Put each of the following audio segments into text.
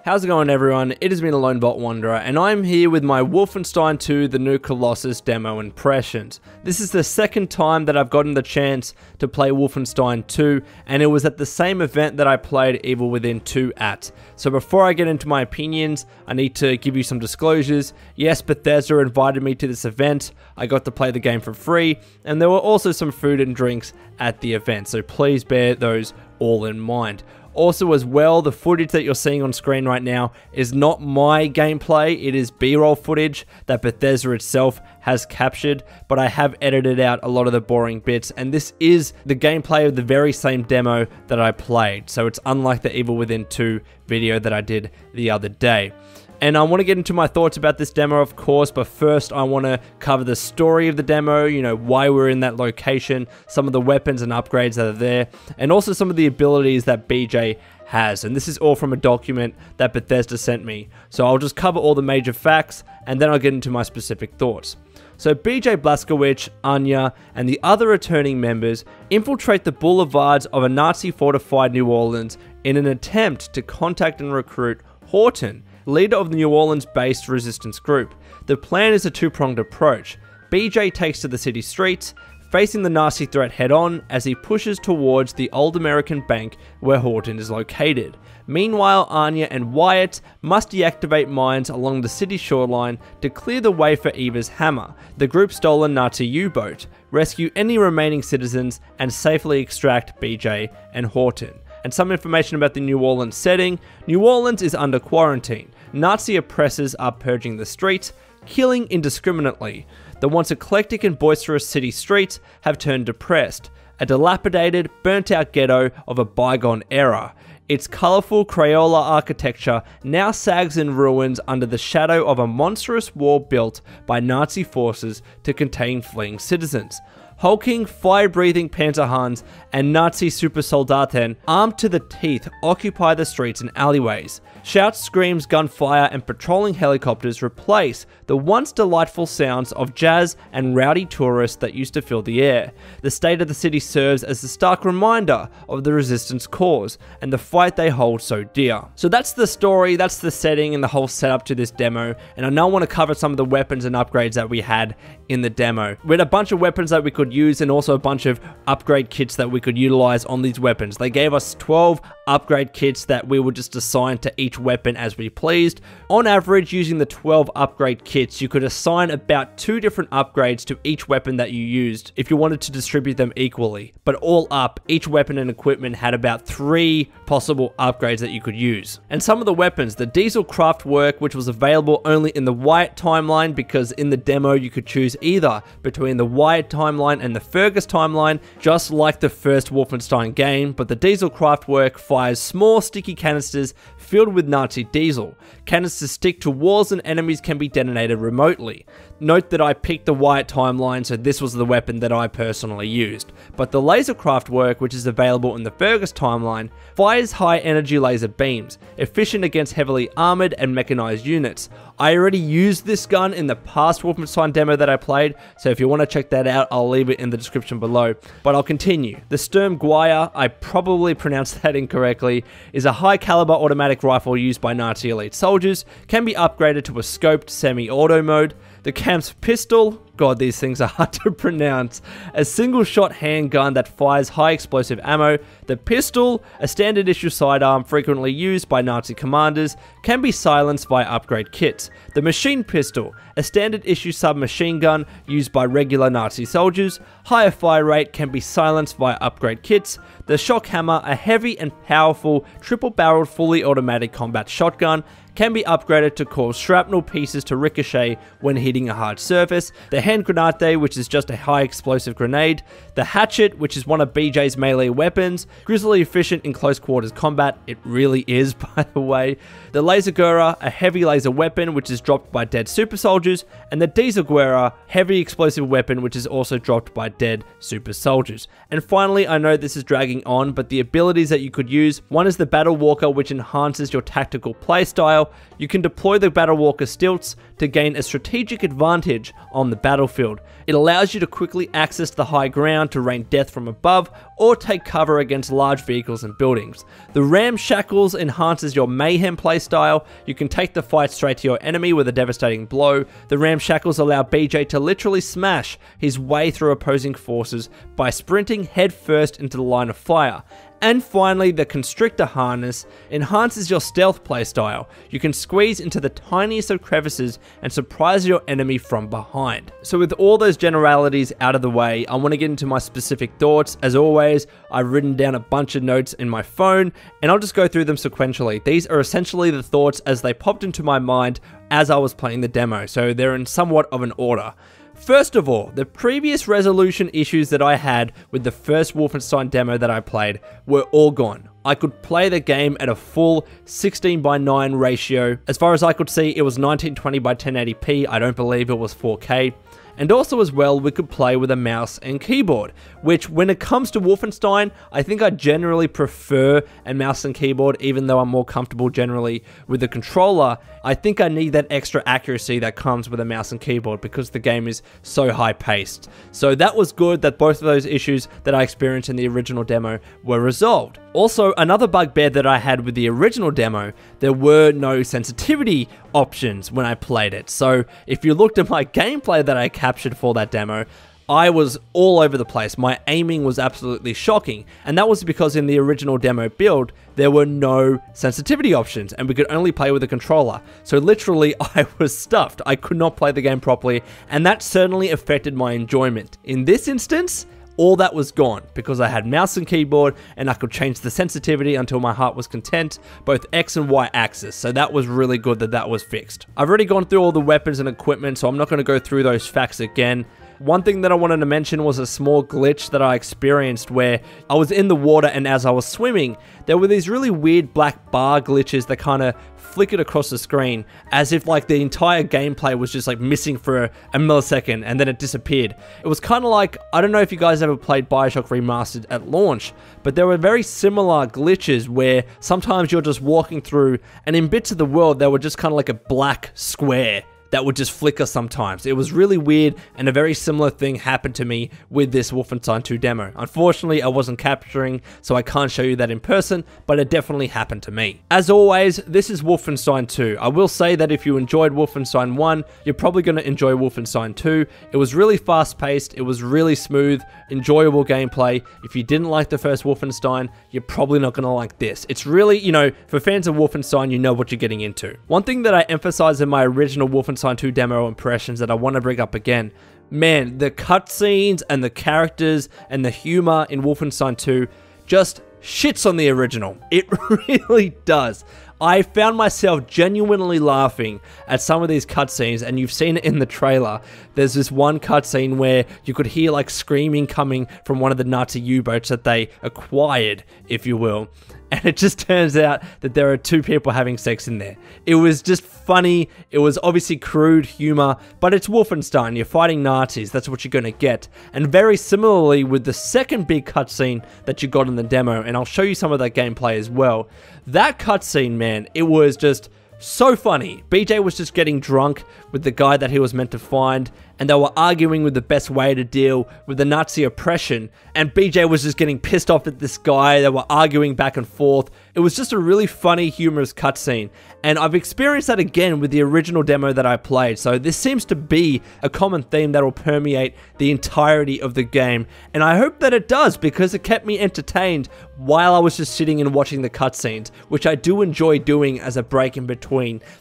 How's it going, everyone? It has been a Lone Bolt Wanderer, and I'm here with my Wolfenstein 2 The New Colossus demo impressions. This is the second time that I've gotten the chance to play Wolfenstein 2, and it was at the same event that I played Evil Within 2 at. So before I get into my opinions, I need to give you some disclosures. Yes, Bethesda invited me to this event, I got to play the game for free, and there were also some food and drinks at the event, so please bear those all in mind. Also as well, the footage that you're seeing on screen right now is not my gameplay, it is B-roll footage that Bethesda itself has captured, but I have edited out a lot of the boring bits, and this is the gameplay of the very same demo that I played, so it's unlike the Evil Within 2 video that I did the other day. And I want to get into my thoughts about this demo, of course, but first I want to cover the story of the demo, you know, why we're in that location, some of the weapons and upgrades that are there, and also some of the abilities that BJ has. And this is all from a document that Bethesda sent me. So I'll just cover all the major facts, and then I'll get into my specific thoughts. So BJ Blazkowicz, Anya, and the other returning members infiltrate the boulevards of a Nazi-fortified New Orleans in an attempt to contact and recruit Horton, leader of the New Orleans-based resistance group. The plan is a two-pronged approach. BJ takes to the city streets, facing the Nazi threat head-on as he pushes towards the old American bank where Horton is located. Meanwhile, Anya and Wyatt must deactivate mines along the city shoreline to clear the way for Eva's hammer, the group's stolen Nazi U-boat, rescue any remaining citizens, and safely extract BJ and Horton. And some information about the New Orleans setting. New Orleans is under quarantine. Nazi oppressors are purging the streets, killing indiscriminately. The once eclectic and boisterous city streets have turned depressed, a dilapidated, burnt-out ghetto of a bygone era. Its colourful Crayola architecture now sags in ruins under the shadow of a monstrous wall built by Nazi forces to contain fleeing citizens. Hulking, fire-breathing Panzerhunds and Nazi Supersoldaten, armed to the teeth, occupy the streets and alleyways. Shouts, screams, gunfire, and patrolling helicopters replace the once delightful sounds of jazz and rowdy tourists that used to fill the air. The state of the city serves as a stark reminder of the resistance cause and the fight they hold so dear. So that's the story, that's the setting and the whole setup to this demo, and I now want to cover some of the weapons and upgrades that we had in the demo. We had a bunch of weapons that we could use and also a bunch of upgrade kits that we could utilize on these weapons. They gave us 12 upgrade kits that we would just assign to each weapon as we pleased. On average, using the 12 upgrade kits, you could assign about 2 different upgrades to each weapon that you used if you wanted to distribute them equally. But all up, each weapon and equipment had about 3 possible upgrades that you could use. And some of the weapons, the Diesel Kraftwerk, which was available only in the Wyatt timeline, because in the demo you could choose either between the Wyatt timeline and the Fergus timeline, just like the first Wolfenstein game, but the Diesel Kraftwerk fires small sticky canisters filled with Nazi diesel. Canisters stick to walls and enemies can be detonated remotely. Note that I picked the Wyatt timeline, so this was the weapon that I personally used. But the Laser Kraftwerk, which is available in the Fergus timeline, fires high energy laser beams, efficient against heavily armored and mechanized units. I already used this gun in the past Wolfenstein demo that I played, so if you want to check that out, I'll leave it in the description below. But I'll continue. The Sturm Gweier, I probably pronounced that incorrectly, is a high caliber automatic rifle used by Nazi elite soldiers, can be upgraded to a scoped semi-auto mode. The Kampf's pistol, God, these things are hard to pronounce. A single-shot handgun that fires high explosive ammo. The pistol, a standard issue sidearm frequently used by Nazi commanders, can be silenced via upgrade kits. The machine pistol, a standard issue submachine gun used by regular Nazi soldiers. Higher fire rate, can be silenced via upgrade kits. The shock hammer, a heavy and powerful triple-barreled fully automatic combat shotgun, can be upgraded to cause shrapnel pieces to ricochet when hitting a hard surface. The hand grenade, which is just a high explosive grenade. The hatchet, which is one of BJ's melee weapons, grisly efficient in close quarters combat. It really is, by the way. The Laser Guerra, a heavy laser weapon which is dropped by dead super soldiers, and the Diesel Guerra, heavy explosive weapon which is also dropped by dead super soldiers. And finally, I know this is dragging on, but the abilities that you could use, one is the Battle Walker, which enhances your tactical playstyle, playstyle, you can deploy the Battle Walker stilts to gain a strategic advantage on the battlefield. It allows you to quickly access the high ground to rain death from above or take cover against large vehicles and buildings. The Ramshackles enhances your mayhem playstyle. You can take the fight straight to your enemy with a devastating blow. The Ramshackles allow BJ to literally smash his way through opposing forces by sprinting headfirst into the line of fire. And finally, the Constrictor Harness enhances your stealth playstyle. You can squeeze into the tiniest of crevices and surprise your enemy from behind. So with all those generalities out of the way, I want to get into my specific thoughts. As always, I've written down a bunch of notes in my phone, and I'll just go through them sequentially. These are essentially the thoughts as they popped into my mind as I was playing the demo, so they're in somewhat of an order. First of all, the previous resolution issues that I had with the first Wolfenstein demo that I played were all gone. I could play the game at a full 16:9 ratio. As far as I could see, it was 1920 by 1080p. I don't believe it was 4K. And also as well, we could play with a mouse and keyboard, which when it comes to Wolfenstein, I think I generally prefer a mouse and keyboard, even though I'm more comfortable generally with the controller. I think I need that extra accuracy that comes with a mouse and keyboard because the game is so high paced. So that was good that both of those issues that I experienced in the original demo were resolved. Also, another bugbear that I had with the original demo, there were no sensitivity options when I played it. So if you looked at my gameplay that I captured for that demo, I was all over the place. My aiming was absolutely shocking, and that was because in the original demo build, there were no sensitivity options, and we could only play with a controller. So literally, I was stuffed. I could not play the game properly, and that certainly affected my enjoyment. In this instance, all that was gone because I had mouse and keyboard and I could change the sensitivity until my heart was content, both X and Y axis. So that was really good that that was fixed. I've already gone through all the weapons and equipment, so I'm not going to go through those facts again. One thing that I wanted to mention was a small glitch that I experienced where I was in the water, and as I was swimming, there were these really weird black bar glitches that kind of flickered across the screen as if like the entire gameplay was just like missing for a millisecond and then it disappeared. It was kind of like, I don't know if you guys ever played BioShock Remastered at launch, but there were very similar glitches where sometimes you're just walking through and in bits of the world there were just kind of like a black square that would just flicker sometimes. It was really weird, and a very similar thing happened to me with this Wolfenstein 2 demo. Unfortunately, I wasn't capturing, so I can't show you that in person, but it definitely happened to me. As always, this is Wolfenstein 2. I will say that if you enjoyed Wolfenstein 1, you're probably going to enjoy Wolfenstein 2. It was really fast-paced, it was really smooth, enjoyable gameplay. If you didn't like the first Wolfenstein, you're probably not going to like this. It's really, you know, for fans of Wolfenstein, you know what you're getting into. One thing that I emphasized in my original Wolfenstein 2 demo impressions that I want to bring up again, man, the cutscenes and the characters and the humor in Wolfenstein 2 just shits on the original. It really does. I found myself genuinely laughing at some of these cutscenes, and you've seen it in the trailer. There's this one cutscene where you could hear like screaming coming from one of the Nazi U-boats that they acquired, if you will. And it just turns out that there are two people having sex in there. It was just funny. It was obviously crude humor, but it's Wolfenstein. You're fighting Nazis. That's what you're going to get. And very similarly with the second big cutscene that you got in the demo, and I'll show you some of that gameplay as well. That cutscene, man, it was just so funny. BJ was just getting drunk with the guy that he was meant to find, and they were arguing with the best way to deal with the Nazi oppression, and BJ was just getting pissed off at this guy. They were arguing back and forth. It was just a really funny, humorous cutscene, and I've experienced that again with the original demo that I played, so this seems to be a common theme that will permeate the entirety of the game, and I hope that it does, because it kept me entertained while I was just sitting and watching the cutscenes, which I do enjoy doing as a break in between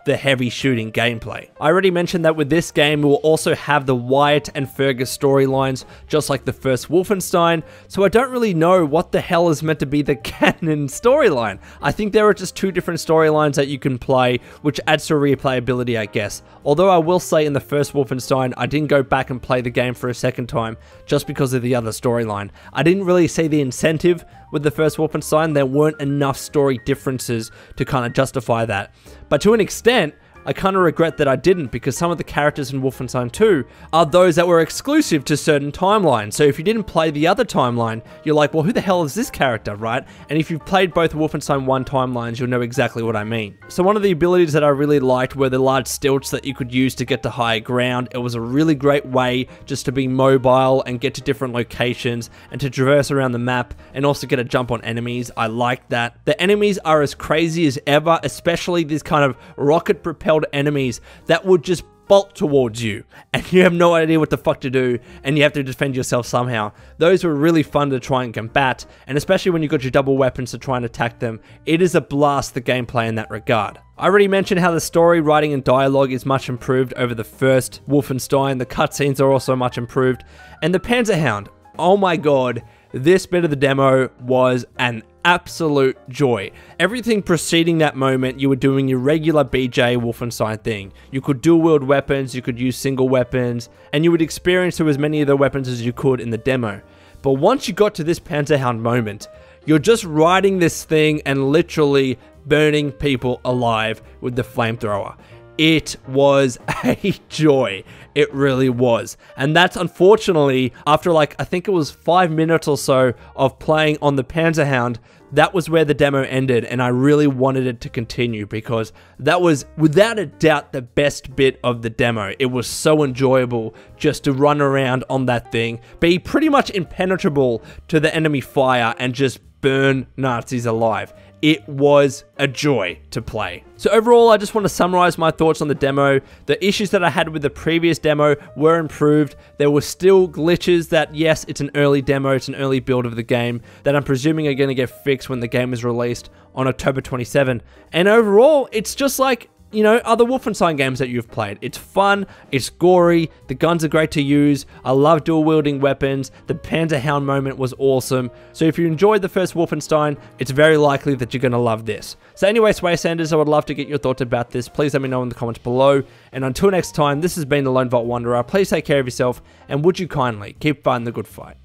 the heavy shooting gameplay. I already mentioned that with this game, we will also have the Wyatt and Fergus storylines, just like the first Wolfenstein, so I don't really know what the hell is meant to be the canon storyline. I think there are just two different storylines that you can play, which adds to replayability, I guess. Although I will say in the first Wolfenstein, I didn't go back and play the game for a second time, just because of the other storyline. I didn't really see the incentive with the first Wolfenstein. There weren't enough story differences to kind of justify that. But to an extent, I kind of regret that I didn't, because some of the characters in Wolfenstein 2 are those that were exclusive to certain timelines. So if you didn't play the other timeline, you're like, well, who the hell is this character, right? And if you've played both Wolfenstein 1 timelines, you'll know exactly what I mean. So one of the abilities that I really liked were the large stilts that you could use to get to higher ground. It was a really great way just to be mobile and get to different locations and to traverse around the map and also get a jump on enemies. I liked that. The enemies are as crazy as ever, especially these kind of rocket-propelled enemies that would just bolt towards you and you have no idea what the fuck to do and you have to defend yourself somehow. Those were really fun to try and combat, and especially when you got your double weapons to try and attack them, it is a blast, the gameplay in that regard. I already mentioned how the story, writing, and dialogue is much improved over the first Wolfenstein. The cutscenes are also much improved, and the Panzerhound, oh my god, this bit of the demo was an absolute joy. Everything preceding that moment, you were doing your regular BJ Wolfenstein thing. You could dual wield weapons, you could use single weapons, and you would experience as many of the weapons as you could in the demo. But once you got to this Panzerhound moment, you're just riding this thing and literally burning people alive with the flamethrower. It was a joy. It really was. And that's unfortunately, after like, I think it was 5 minutes or so of playing on the Panzerhound, that was where the demo ended, and I really wanted it to continue because that was without a doubt the best bit of the demo. It was so enjoyable just to run around on that thing, be pretty much impenetrable to the enemy fire and just burn Nazis alive. It was a joy to play. So overall, I just want to summarize my thoughts on the demo. The issues that I had with the previous demo were improved. There were still glitches that, yes, it's an early demo, it's an early build of the game, that I'm presuming are going to get fixed when the game is released on October 27. And overall, it's just like, you know, other Wolfenstein games that you've played. It's fun, it's gory, the guns are great to use, I love dual wielding weapons, the Panzerhound moment was awesome. So if you enjoyed the first Wolfenstein, it's very likely that you're going to love this. So anyway, Sway Sanders, I would love to get your thoughts about this. Please let me know in the comments below. And until next time, this has been the Lone Vault Wanderer. Please take care of yourself, and would you kindly keep fighting the good fight.